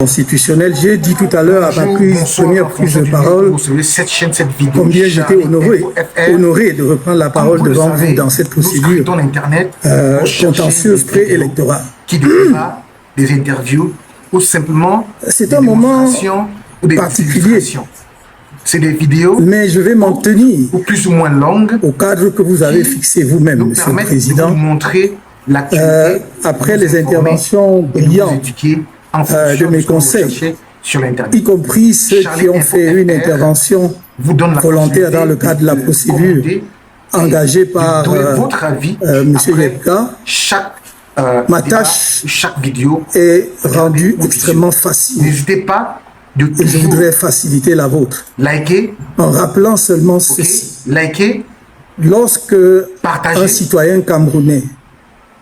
constitutionnel. J'ai dit tout à l'heure à ma première prise de parole combien j'étais honoré de reprendre la parole devant vous dans cette procédure contentieuse préélectorale. Des interviews ou simplement c'est un moment particulier. C'est des vidéos, mais je vais m'en tenir plus ou moins longues au cadre que vous avez fixé vous-même, Monsieur le Président. Après les interventions brillantes de mes conseils, y compris ceux qui ont fait une intervention volontaire dans le cadre de la procédure engagée par M. Yepka, ma tâche est rendue extrêmement facile. N'hésitez pas et je voudrais faciliter la vôtre. En rappelant seulement ceci. Lorsque un citoyen camerounais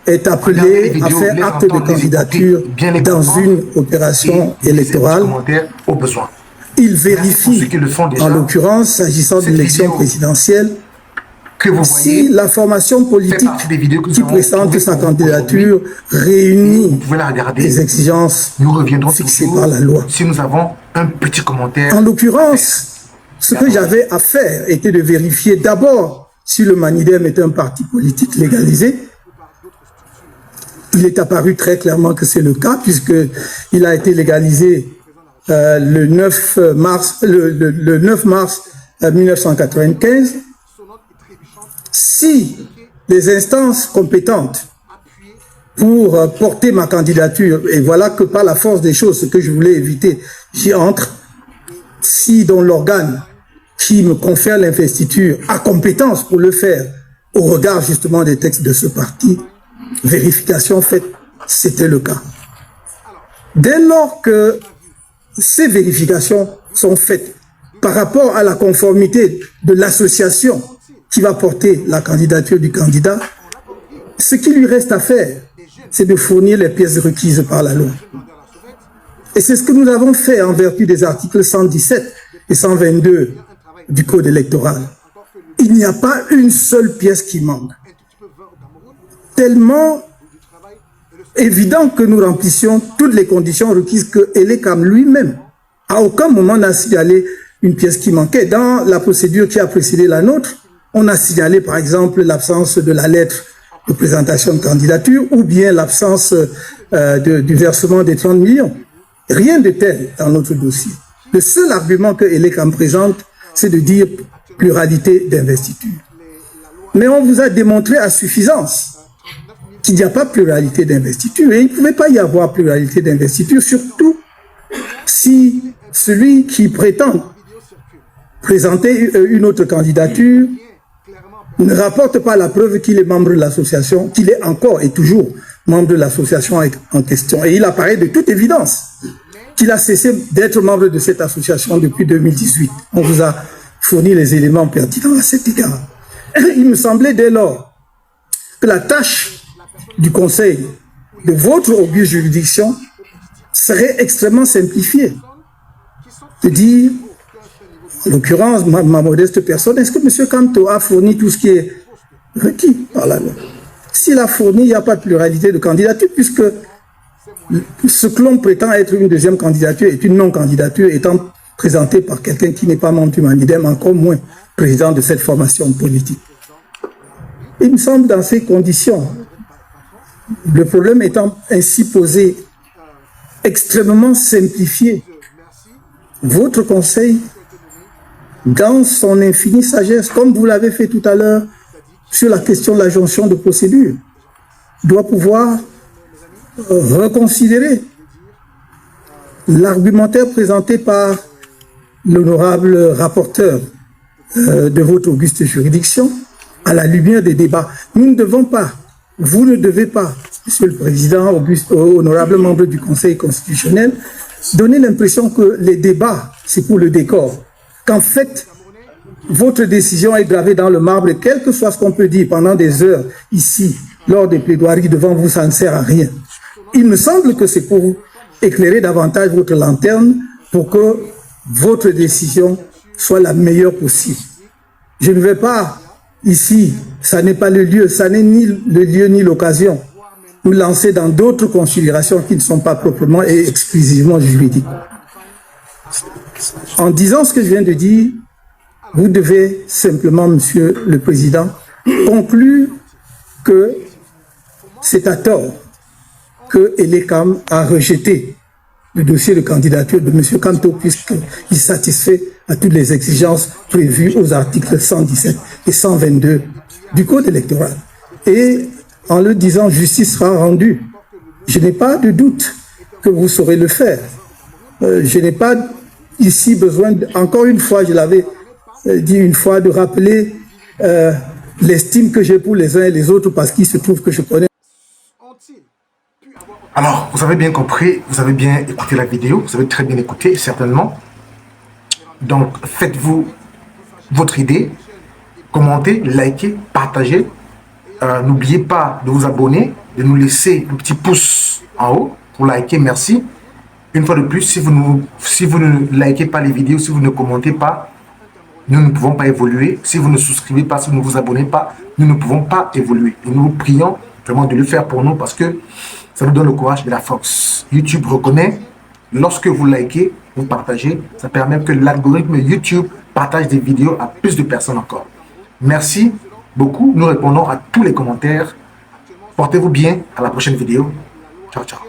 est appelé à faire acte de candidature dans une opération électorale, il vérifie, en l'occurrence, s'agissant de l'élection présidentielle, si la formation politique qui présente sa candidature réunit les exigences fixées par la loi. Si nous avons un petit commentaire. En l'occurrence, ce que j'avais à faire était de vérifier d'abord si le Manidem est un parti politique légalisé. Il est apparu très clairement que c'est le cas puisqu'il a été légalisé le 9 mars 1995. Si les instances compétentes pour porter ma candidature, et voilà que par la force des choses, ce que je voulais éviter, j'y entre, si dans l'organe qui me confère l'investiture a compétence pour le faire, au regard justement des textes de ce parti, vérification faite, c'était le cas. Dès lors que ces vérifications sont faites par rapport à la conformité de l'association qui va porter la candidature du candidat, ce qui lui reste à faire, c'est de fournir les pièces requises par la loi. Et c'est ce que nous avons fait en vertu des articles 117 et 122 du Code électoral. Il n'y a pas une seule pièce qui manque. Tellement évident que nous remplissions toutes les conditions requises que Elekam lui-même, à aucun moment n'a signalé une pièce qui manquait. Dans la procédure qui a précédé la nôtre, on a signalé par exemple l'absence de la lettre de présentation de candidature ou bien l'absence du versement des 30 millions. Rien de tel dans notre dossier. Le seul argument que Elekam présente, c'est de dire pluralité d'investiture. Mais on vous a démontré à suffisance qu'il n'y a pas pluralité d'investiture et il ne pouvait pas y avoir pluralité d'investiture, surtout si celui qui prétend présenter une autre candidature ne rapporte pas la preuve qu'il est membre de l'association, qu'il est encore et toujours membre de l'association en question. Et il apparaît de toute évidence qu'il a cessé d'être membre de cette association depuis 2018. On vous a fourni les éléments pertinents à cet égard. Il me semblait dès lors que la tâche du Conseil de votre auguste juridiction serait extrêmement simplifiée. De dire, en l'occurrence, ma modeste personne, est-ce que M. Kanto a fourni tout ce qui est requis par la loi? S'il a fourni, il n'y a pas de pluralité de candidature, puisque ce que l'on prétend être une deuxième candidature est une non-candidature étant présentée par quelqu'un qui n'est pas membre du Manidem, encore moins président de cette formation politique. Il me semble dans ces conditions, le problème étant ainsi posé, extrêmement simplifié, votre conseil, dans son infinie sagesse, comme vous l'avez fait tout à l'heure sur la question de la jonction de procédure, doit pouvoir reconsidérer l'argumentaire présenté par l'honorable rapporteur de votre auguste juridiction à la lumière des débats. Nous ne devons pas, vous ne devez pas, Monsieur le Président, honorable membre du Conseil constitutionnel, donner l'impression que les débats, c'est pour le décor. Qu'en fait, votre décision est gravée dans le marbre et quel que soit ce qu'on peut dire pendant des heures ici, lors des plaidoiries devant vous, ça ne sert à rien. Il me semble que c'est pour éclairer davantage votre lanterne pour que votre décision soit la meilleure possible. Je ne vais pas ici, ça n'est pas le lieu, ça n'est ni le lieu ni l'occasion nous lancer dans d'autres considérations qui ne sont pas proprement et exclusivement juridiques. En disant ce que je viens de dire, vous devez simplement, Monsieur le Président, conclure que c'est à tort que Elekam a rejeté le dossier de candidature de M. Kanto puisqu'il satisfait à toutes les exigences prévues aux articles 117 et 122 du Code électoral. Et en le disant, justice sera rendue. Je n'ai pas de doute que vous saurez le faire. Je n'ai pas ici besoin, encore une fois, je l'avais dit une fois, de rappeler l'estime que j'ai pour les uns et les autres parce qu'il se trouve que je connais. Alors, vous avez bien compris, vous avez bien écouté la vidéo, vous avez très bien écouté, certainement. Donc, faites-vous votre idée, commentez, likez, partagez. N'oubliez pas de vous abonner, de nous laisser un petit pouce en haut pour liker, merci. Une fois de plus, si vous ne likez pas les vidéos, si vous ne commentez pas, nous ne pouvons pas évoluer. Si vous ne souscrivez pas, si vous ne vous abonnez pas, nous ne pouvons pas évoluer. Et nous vous prions vraiment de le faire pour nous parce que ça nous donne le courage et la force. YouTube reconnaît, lorsque vous likez, vous partagez, ça permet que l'algorithme YouTube partage des vidéos à plus de personnes encore. Merci beaucoup. Nous répondons à tous les commentaires. Portez-vous bien. À la prochaine vidéo. Ciao, ciao.